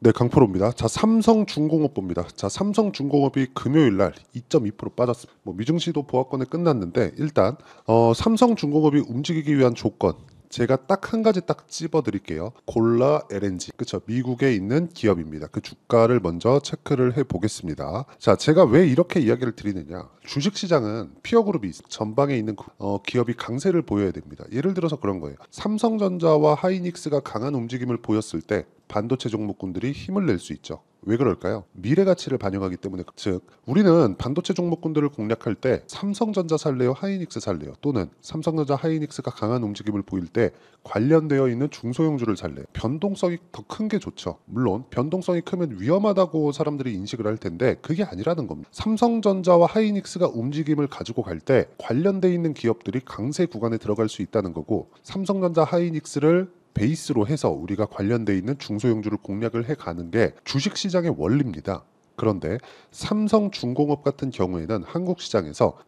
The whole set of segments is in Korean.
네, 강프로입니다. 자, 삼성중공업 봅니다. 자, 삼성중공업이 금요일 날 2.2% 빠졌습니다. 뭐 미증시도 보합권에 끝났는데 일단 삼성중공업이 움직이기 위한 조건 제가 딱 한 가지 딱 찝어 드릴게요. 골라 LNG. 그쵸? 미국에 있는 기업입니다. 그 주가를 먼저 체크를 해 보겠습니다. 자, 제가 왜 이렇게 이야기를 드리느냐? 주식 시장은 피어 그룹이 전방에 있는 기업이 강세를 보여야 됩니다. 예를 들어서 그런 거예요. 삼성전자와 하이닉스가 강한 움직임을 보였을 때 반도체 종목군들이 힘을 낼 수 있죠. 왜 그럴까요? 미래 가치를 반영하기 때문에. 즉 우리는 반도체 종목군들을 공략할 때 삼성전자 살래요, 하이닉스 살래요, 또는 삼성전자 하이닉스가 강한 움직임을 보일 때 관련되어 있는 중소형주를 살래요. 변동성이 더 큰 게 좋죠. 물론 변동성이 크면 위험하다고 사람들이 인식을 할 텐데 그게 아니라는 겁니다. 삼성전자와 하이닉스가 움직임을 가지고 갈 때 관련돼 있는 기업들이 강세 구간에 들어갈 수 있다는 거고, 삼성전자 하이닉스를 베이스로 해서 우리가 관련돼 있는 중소형주를 공략을 해 가는 게 주식시장의 원리입니다. 그런데 삼성중공업 같은 경우에는 한국 시장에서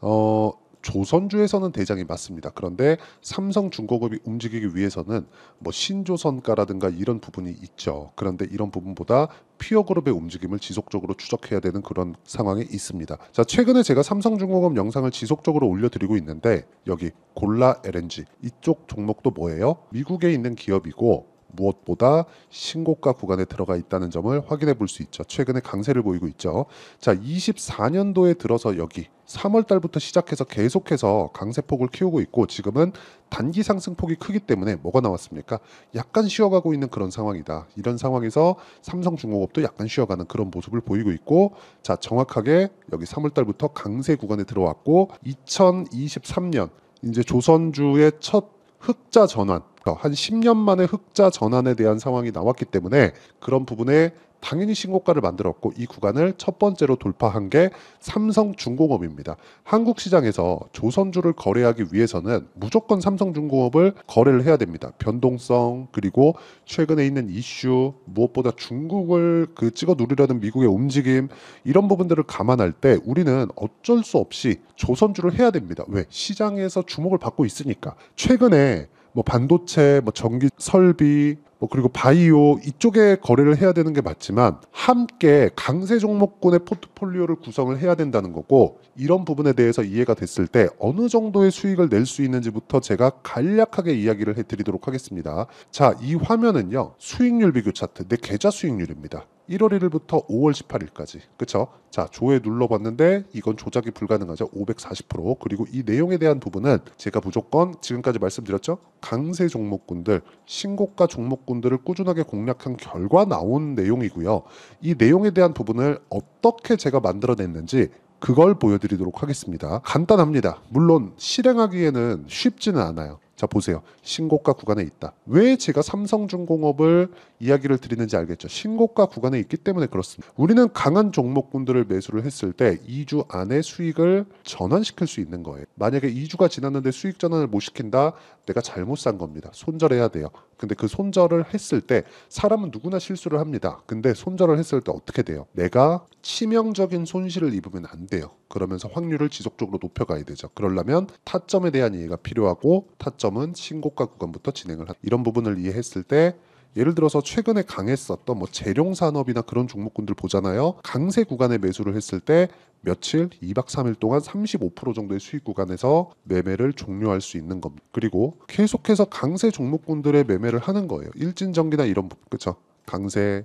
조선주에서는 대장이 맞습니다. 그런데 삼성중공업이 움직이기 위해서는 뭐 신조선가라든가 이런 부분이 있죠. 그런데 이런 부분보다 피어그룹의 움직임을 지속적으로 추적해야 되는 그런 상황에 있습니다. 자, 최근에 제가 삼성중공업 영상을 지속적으로 올려드리고 있는데 여기 골라 LNG 이쪽 종목도 뭐예요? 미국에 있는 기업이고 무엇보다 신고가 구간에 들어가 있다는 점을 확인해 볼 수 있죠. 최근에 강세를 보이고 있죠. 자, 24년도에 들어서 여기 3월 달부터 시작해서 계속해서 강세폭을 키우고 있고 지금은 단기 상승폭이 크기 때문에 뭐가 나왔습니까? 약간 쉬어가고 있는 그런 상황이다. 이런 상황에서 삼성중공업도 약간 쉬어가는 그런 모습을 보이고 있고, 자, 정확하게 여기 3월 달부터 강세 구간에 들어왔고 2023년 이제 조선주의 첫 흑자 전환, 한 10년 만에 흑자 전환에 대한 상황이 나왔기 때문에 그런 부분에 당연히 신고가를 만들었고 이 구간을 첫 번째로 돌파한 게 삼성중공업입니다. 한국 시장에서 조선주를 거래하기 위해서는 무조건 삼성중공업을 거래를 해야 됩니다. 변동성, 그리고 최근에 있는 이슈, 무엇보다 중국을 찍어 누리려는 미국의 움직임, 이런 부분들을 감안할 때 우리는 어쩔 수 없이 조선주를 해야 됩니다. 왜? 시장에서 주목을 받고 있으니까. 최근에 뭐 반도체, 뭐 전기 설비, 뭐 그리고 바이오 이쪽에 거래를 해야 되는 게 맞지만 함께 강세 종목군의 포트폴리오를 구성을 해야 된다는 거고, 이런 부분에 대해서 이해가 됐을 때 어느 정도의 수익을 낼 수 있는지부터 제가 간략하게 이야기를 해드리도록 하겠습니다. 자, 이 화면은요 수익률 비교 차트, 내 계좌 수익률입니다. 1월 1일부터 5월 18일까지. 그쵸? 자, 조회 눌러봤는데 이건 조작이 불가능하죠. 540%. 그리고 이 내용에 대한 부분은 제가 무조건 지금까지 말씀드렸죠. 강세 종목군들, 신고가 종목군들을 꾸준하게 공략한 결과 나온 내용이고요. 이 내용에 대한 부분을 어떻게 제가 만들어냈는지 그걸 보여드리도록 하겠습니다. 간단합니다. 물론 실행하기에는 쉽지는 않아요. 자, 보세요. 신고가 구간에 있다. 왜 제가 삼성중공업을 이야기를 드리는지 알겠죠? 신고가 구간에 있기 때문에 그렇습니다. 우리는 강한 종목군들을 매수를 했을 때 2주 안에 수익을 전환시킬 수 있는 거예요. 만약에 2주가 지났는데 수익 전환을 못 시킨다? 내가 잘못 산 겁니다. 손절해야 돼요. 근데 그 손절을 했을 때 사람은 누구나 실수를 합니다. 근데 손절을 했을 때 어떻게 돼요? 내가 치명적인 손실을 입으면 안 돼요. 그러면서 확률을 지속적으로 높여가야 되죠. 그러려면 타점에 대한 이해가 필요하고, 타점은 신고가 구간부터 진행을 한다. 이런 부분을 이해했을 때 예를 들어서 최근에 강했었던 뭐 재룡산업이나 그런 종목군들 보잖아요. 강세 구간에 매수를 했을 때 며칠, 2박 3일 동안 35% 정도의 수익 구간에서 매매를 종료할 수 있는 겁니다. 그리고 계속해서 강세 종목군들의 매매를 하는 거예요. 일진전기나 이런 부분, 그렇죠? 강세,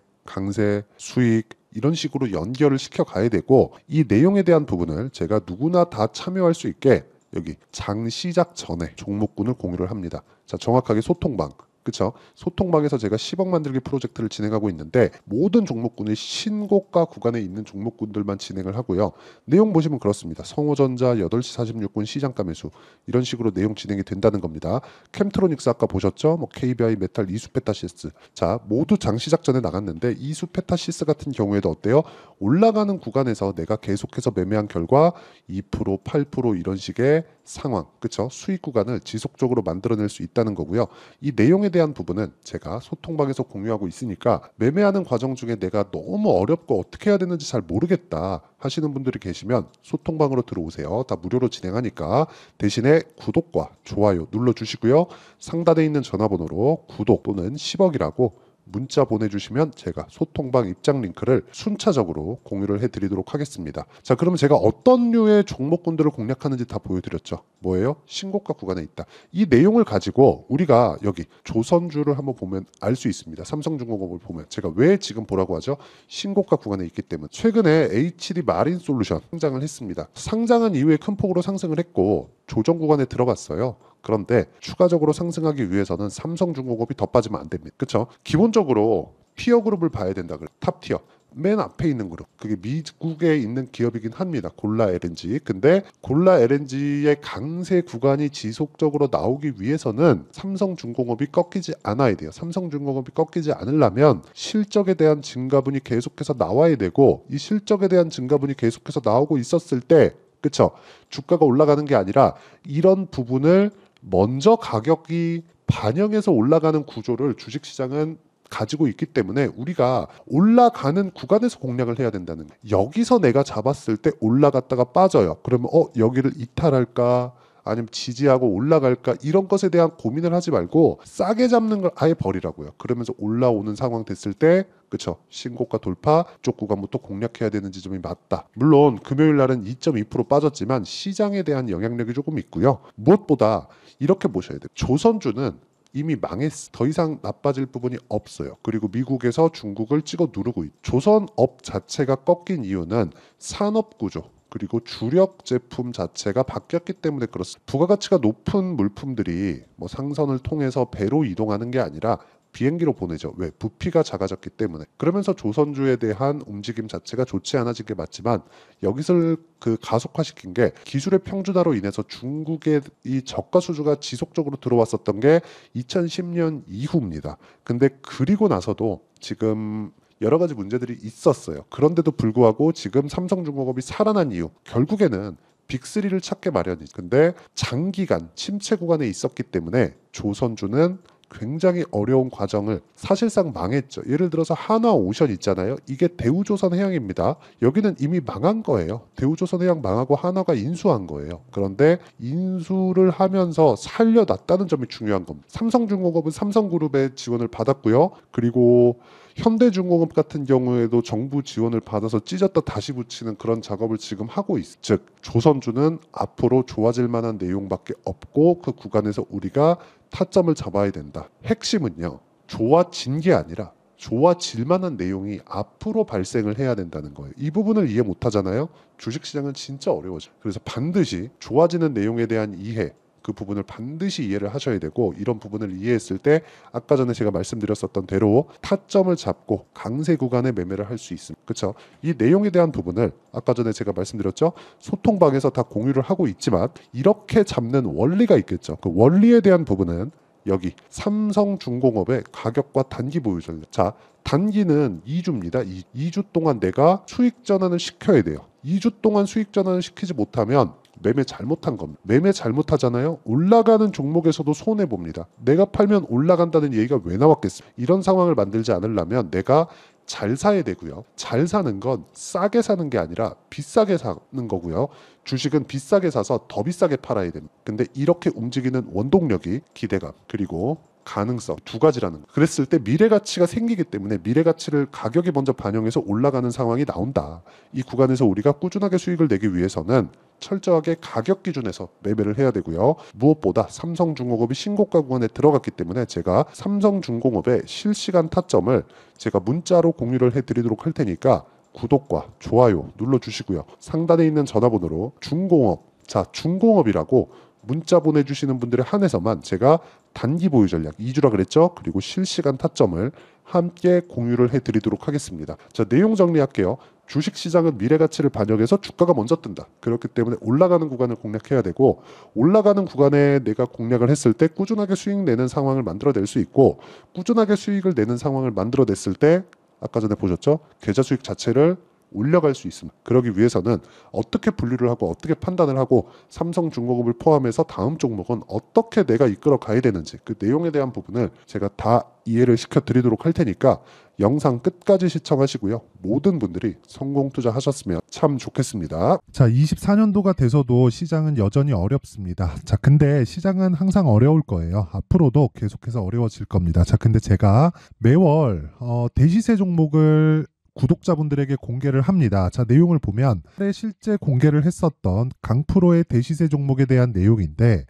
수익, 이런 식으로 연결을 시켜 가야 되고, 이 내용에 대한 부분을 제가 누구나 다 참여할 수 있게 여기 장 시작 전에 종목군을 공유를 합니다. 자, 정확하게 소통방, 그쵸? 소통방에서 제가 10억 만들기 프로젝트를 진행하고 있는데 모든 종목군의 신고가 구간에 있는 종목군들만 진행을 하고요. 내용 보시면 그렇습니다. 성호전자 8시 46분 시장가 매수, 이런 식으로 내용 진행이 된다는 겁니다. 캠트로닉스 아까 보셨죠? 뭐 KBI, 메탈, 이수페타시스. 자, 모두 장 시작 전에 나갔는데 이수페타시스 같은 경우에도 어때요? 올라가는 구간에서 내가 계속해서 매매한 결과 2%, 8% 이런 식의 상황, 그쵸? 수익 구간을 지속적으로 만들어낼 수 있다는 거고요. 이 내용에 대한 부분은 제가 소통방에서 공유하고 있으니까 매매하는 과정 중에 내가 너무 어렵고 어떻게 해야 되는지 잘 모르겠다 하시는 분들이 계시면 소통방으로 들어오세요. 다 무료로 진행하니까. 대신에 구독과 좋아요 눌러주시고요. 상단에 있는 전화번호로 구독 또는 10억이라고 문자 보내주시면 제가 소통방 입장 링크를 순차적으로 공유를 해드리도록 하겠습니다. 자, 그러면 제가 어떤 류의 종목군들을 공략하는지 다 보여드렸죠. 뭐예요? 신고가 구간에 있다. 이 내용을 가지고 우리가 여기 조선주를 한번 보면 알 수 있습니다. 삼성중공업을 보면 제가 왜 지금 보라고 하죠? 신고가 구간에 있기 때문에. 최근에 HD 마린 솔루션 상장을 했습니다. 상장한 이후에 큰 폭으로 상승을 했고 조정 구간에 들어갔어요. 그런데 추가적으로 상승하기 위해서는 삼성중공업이 더 빠지면 안 됩니다. 그렇죠? 기본적으로 피어 그룹을 봐야 된다 그래요. 탑 티어. 맨 앞에 있는 그룹. 그게 미국에 있는 기업이긴 합니다. 골라 LNG. 근데 골라 LNG의 강세 구간이 지속적으로 나오기 위해서는 삼성중공업이 꺾이지 않아야 돼요. 삼성중공업이 꺾이지 않으려면 실적에 대한 증가분이 계속해서 나와야 되고 이 실적에 대한 증가분이 계속해서 나오고 있었을 때 그쵸? 주가가 올라가는 게 아니라 이런 부분을 먼저 가격이 반영해서 올라가는 구조를 주식시장은 가지고 있기 때문에 우리가 올라가는 구간에서 공략을 해야 된다는 거예요. 여기서 내가 잡았을 때 올라갔다가 빠져요. 그러면 여기를 이탈할까? 아니면 지지하고 올라갈까? 이런 것에 대한 고민을 하지 말고 싸게 잡는 걸 아예 버리라고요. 그러면서 올라오는 상황 됐을 때 그쵸? 신고가 돌파 쪽 구간부터 공략해야 되는 지점이 맞다. 물론 금요일 날은 2.2% 빠졌지만 시장에 대한 영향력이 조금 있고요. 무엇보다 이렇게 보셔야 돼요. 조선주는 이미 망했어. 더 이상 나빠질 부분이 없어요. 그리고 미국에서 중국을 찍어 누르고 있죠. 조선업 자체가 꺾인 이유는 산업 구조 그리고 주력 제품 자체가 바뀌었기 때문에 그렇습니다. 부가가치가 높은 물품들이 뭐 상선을 통해서 배로 이동하는 게 아니라 비행기로 보내죠. 왜? 부피가 작아졌기 때문에. 그러면서 조선주에 대한 움직임 자체가 좋지 않아진 게 맞지만 여기서 그 가속화시킨 게 기술의 평준화로 인해서 중국의 이 저가 수주가 지속적으로 들어왔었던 게 2010년 이후입니다. 근데 그리고 나서도 지금 여러 가지 문제들이 있었어요. 그런데도 불구하고 지금 삼성중공업이 살아난 이유 결국에는 빅3를 찾게 마련이죠. 근데 장기간 침체 구간에 있었기 때문에 조선주는 굉장히 어려운 과정을 사실상 망했죠. 예를 들어서 한화오션 있잖아요. 이게 대우조선해양입니다. 여기는 이미 망한 거예요. 대우조선해양 망하고 한화가 인수한 거예요. 그런데 인수를 하면서 살려놨다는 점이 중요한 겁니다. 삼성중공업은 삼성그룹의 지원을 받았고요. 그리고 현대중공업 같은 경우에도 정부 지원을 받아서 찢었다 다시 붙이는 그런 작업을 지금 하고 있어요. 즉 조선주는 앞으로 좋아질 만한 내용밖에 없고 그 구간에서 우리가 타점을 잡아야 된다. 핵심은요. 좋아진 게 아니라 좋아질 만한 내용이 앞으로 발생을 해야 된다는 거예요. 이 부분을 이해 못하잖아요. 주식시장은 진짜 어려워져요. 그래서 반드시 좋아지는 내용에 대한 이해 그 부분을 반드시 이해를 하셔야 되고 이런 부분을 이해했을 때 아까 전에 제가 말씀드렸었던 대로 타점을 잡고 강세 구간에 매매를 할 수 있습니다. 그렇죠? 이 내용에 대한 부분을 아까 전에 제가 말씀드렸죠. 소통방에서 다 공유를 하고 있지만 이렇게 잡는 원리가 있겠죠. 그 원리에 대한 부분은 여기 삼성중공업의 가격과 단기 보유 전략. 자, 단기는 2주입니다. 2주 동안 내가 수익 전환을 시켜야 돼요. 2주 동안 수익 전환을 시키지 못하면 매매 잘못한 겁니다. 매매 잘못하잖아요. 올라가는 종목에서도 손해 봅니다. 내가 팔면 올라간다는 얘기가 왜 나왔겠습니까? 이런 상황을 만들지 않으려면 내가 잘 사야 되고요. 잘 사는 건 싸게 사는 게 아니라 비싸게 사는 거고요. 주식은 비싸게 사서 더 비싸게 팔아야 됩니다. 근데 이렇게 움직이는 원동력이 기대감 그리고 가능성 두 가지라는 거. 그랬을 때 미래 가치가 생기기 때문에 미래 가치를 가격이 먼저 반영해서 올라가는 상황이 나온다. 이 구간에서 우리가 꾸준하게 수익을 내기 위해서는 철저하게 가격 기준에서 매매를 해야 되고요. 무엇보다 삼성중공업이 신고가 구간에 들어갔기 때문에 제가 삼성중공업의 실시간 타점을 제가 문자로 공유를 해드리도록 할 테니까 구독과 좋아요 눌러주시고요. 상단에 있는 전화번호로 중공업 자 중공업이라고 문자 보내주시는 분들에 한해서만 제가 단기 보유 전략 2주라 그랬죠. 그리고 실시간 타점을 함께 공유를 해드리도록 하겠습니다. 자 내용 정리할게요. 주식시장은 미래가치를 반영해서 주가가 먼저 뜬다. 그렇기 때문에 올라가는 구간을 공략해야 되고 올라가는 구간에 내가 공략을 했을 때 꾸준하게 수익 내는 상황을 만들어낼 수 있고 꾸준하게 수익을 내는 상황을 만들어냈을 때 아까 전에 보셨죠? 계좌 수익 자체를 올려갈 수 있습니다. 그러기 위해서는 어떻게 분류를 하고 어떻게 판단을 하고 삼성중공업을 포함해서 다음 종목은 어떻게 내가 이끌어 가야 되는지 그 내용에 대한 부분을 제가 다 이해를 시켜드리도록 할 테니까 영상 끝까지 시청하시고요. 모든 분들이 성공 투자하셨으면 참 좋겠습니다. 자, 24년도가 돼서도 시장은 여전히 어렵습니다. 자, 근데 시장은 항상 어려울 거예요. 앞으로도 계속해서 어려워질 겁니다. 자, 근데 제가 매월 대시세 종목을 구독자분들에게 공개를 합니다. 자, 내용을 보면 실제 공개를 했었던 강프로의 대시세 종목에 대한 내용인데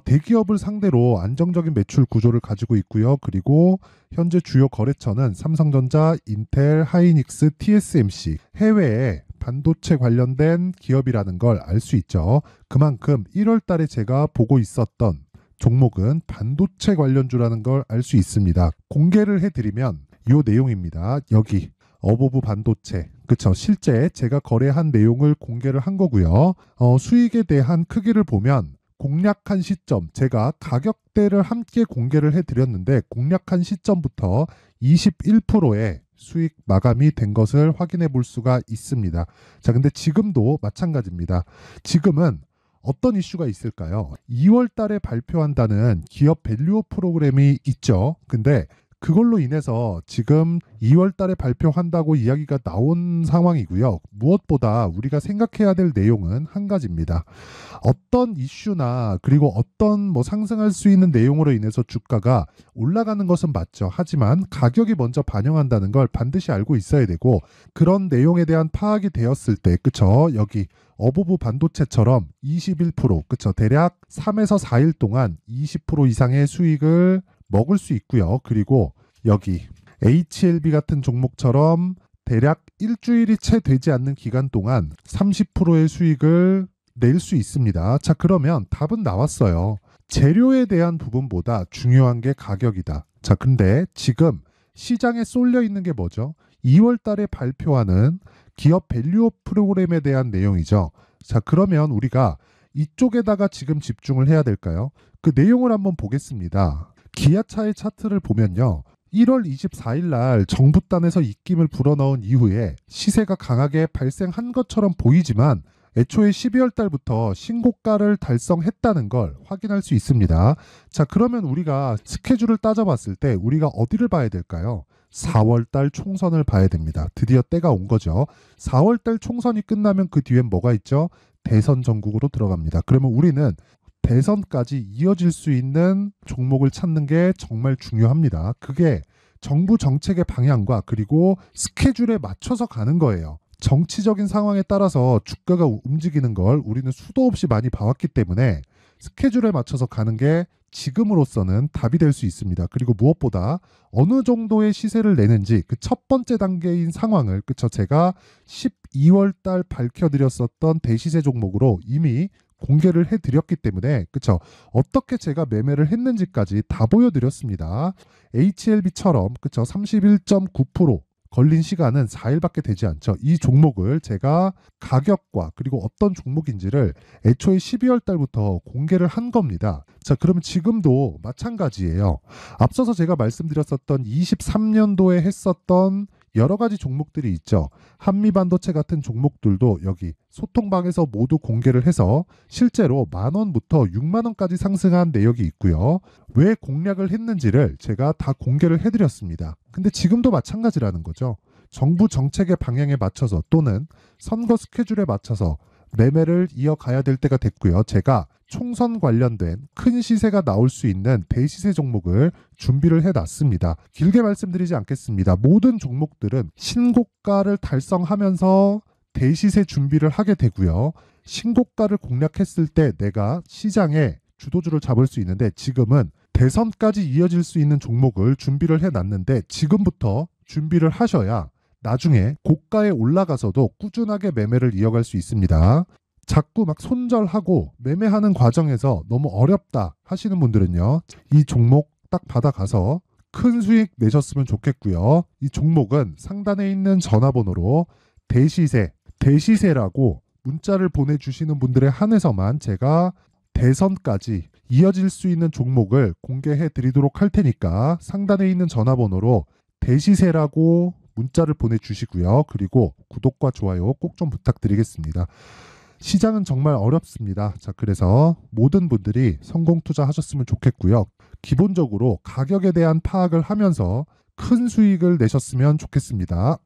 대기업을 상대로 안정적인 매출 구조를 가지고 있고요. 그리고 현재 주요 거래처는 삼성전자, 인텔, 하이닉스, TSMC, 해외에 반도체 관련된 기업이라는 걸 알 수 있죠. 그만큼 1월 달에 제가 보고 있었던 종목은 반도체 관련주라는 걸 알 수 있습니다. 공개를 해드리면 이 내용입니다. 여기 어보브 반도체, 그쵸? 실제 제가 거래한 내용을 공개를 한 거고요. 수익에 대한 크기를 보면 공략한 시점, 제가 가격대를 함께 공개를 해드렸는데 공략한 시점부터 21%의 수익 마감이 된 것을 확인해 볼 수가 있습니다. 자, 근데 지금도 마찬가지입니다. 지금은 어떤 이슈가 있을까요? 2월 달에 발표한다는 기업 밸류업 프로그램이 있죠. 근데 그걸로 인해서 지금 2월 달에 발표한다고 이야기가 나온 상황이고요. 무엇보다 우리가 생각해야 될 내용은 한 가지입니다. 어떤 이슈나 그리고 어떤 상승할 수 있는 내용으로 인해서 주가가 올라가는 것은 맞죠. 하지만 가격이 먼저 반영한다는 걸 반드시 알고 있어야 되고 그런 내용에 대한 파악이 되었을 때 그쵸? 여기 어보브 반도체처럼 21% 그쵸? 대략 3에서 4일 동안 20% 이상의 수익을 먹을 수 있고요. 그리고 여기 HLB 같은 종목처럼 대략 일주일이 채 되지 않는 기간 동안 30%의 수익을 낼 수 있습니다. 자, 그러면 답은 나왔어요. 재료에 대한 부분보다 중요한 게 가격이다. 자, 근데 지금 시장에 쏠려 있는 게 뭐죠? 2월 달에 발표하는 기업 밸류업 프로그램에 대한 내용이죠. 자, 그러면 우리가 이쪽에다가 지금 집중을 해야 될까요? 그 내용을 한번 보겠습니다. 기아차의 차트를 보면요. 1월 24일 날 정부단에서 입김을 불어넣은 이후에 시세가 강하게 발생한 것처럼 보이지만 애초에 12월 달부터 신고가를 달성했다는 걸 확인할 수 있습니다. 자, 그러면 우리가 스케줄을 따져봤을 때 우리가 어디를 봐야 될까요? 4월 달 총선을 봐야 됩니다. 드디어 때가 온 거죠. 4월 달 총선이 끝나면 그 뒤엔 뭐가 있죠? 대선 전국으로 들어갑니다. 그러면 우리는 대선까지 이어질 수 있는 종목을 찾는 게 정말 중요합니다. 그게 정부 정책의 방향과 그리고 스케줄에 맞춰서 가는 거예요. 정치적인 상황에 따라서 주가가 움직이는 걸 우리는 수도 없이 많이 봐왔기 때문에 스케줄에 맞춰서 가는 게 지금으로서는 답이 될 수 있습니다. 그리고 무엇보다 어느 정도의 시세를 내는지 그 첫 번째 단계인 상황을 그쵸 제가 12월 달 밝혀드렸었던 대시세 종목으로 이미 공개를 해드렸기 때문에 그쵸 어떻게 제가 매매를 했는지까지 다 보여드렸습니다. HLB처럼 그쵸 31.9% 걸린 시간은 4일밖에 되지 않죠. 이 종목을 제가 가격과 그리고 어떤 종목인지를 애초에 12월 달부터 공개를 한 겁니다. 자, 그러면 지금도 마찬가지예요. 앞서서 제가 말씀드렸었던 23년도에 했었던 여러 가지 종목들이 있죠. 한미반도체 같은 종목들도 여기 소통방에서 모두 공개를 해서 실제로 10,000원부터 60,000원까지 상승한 내역이 있고요. 왜 공략을 했는지를 제가 다 공개를 해드렸습니다. 근데 지금도 마찬가지라는 거죠. 정부 정책의 방향에 맞춰서 또는 선거 스케줄에 맞춰서 매매를 이어가야 될 때가 됐고요. 제가 총선 관련된 큰 시세가 나올 수 있는 대시세 종목을 준비를 해놨습니다. 길게 말씀드리지 않겠습니다. 모든 종목들은 신고가를 달성하면서 대시세 준비를 하게 되고요. 신고가를 공략했을 때 내가 시장에 주도주를 잡을 수 있는데 지금은 대선까지 이어질 수 있는 종목을 준비를 해놨는데 지금부터 준비를 하셔야 나중에 고가에 올라가서도 꾸준하게 매매를 이어갈 수 있습니다. 자꾸 막 손절하고 매매하는 과정에서 너무 어렵다 하시는 분들은요. 이 종목 딱 받아가서 큰 수익 내셨으면 좋겠고요. 이 종목은 상단에 있는 전화번호로 대시세라고 문자를 보내주시는 분들에 한해서만 제가 대선까지 이어질 수 있는 종목을 공개해 드리도록 할 테니까 상단에 있는 전화번호로 대시세라고 문자를 보내주시고요. 그리고 구독과 좋아요 꼭 좀 부탁드리겠습니다. 시장은 정말 어렵습니다. 자, 그래서 모든 분들이 성공 투자하셨으면 좋겠고요. 기본적으로 가격에 대한 파악을 하면서 큰 수익을 내셨으면 좋겠습니다.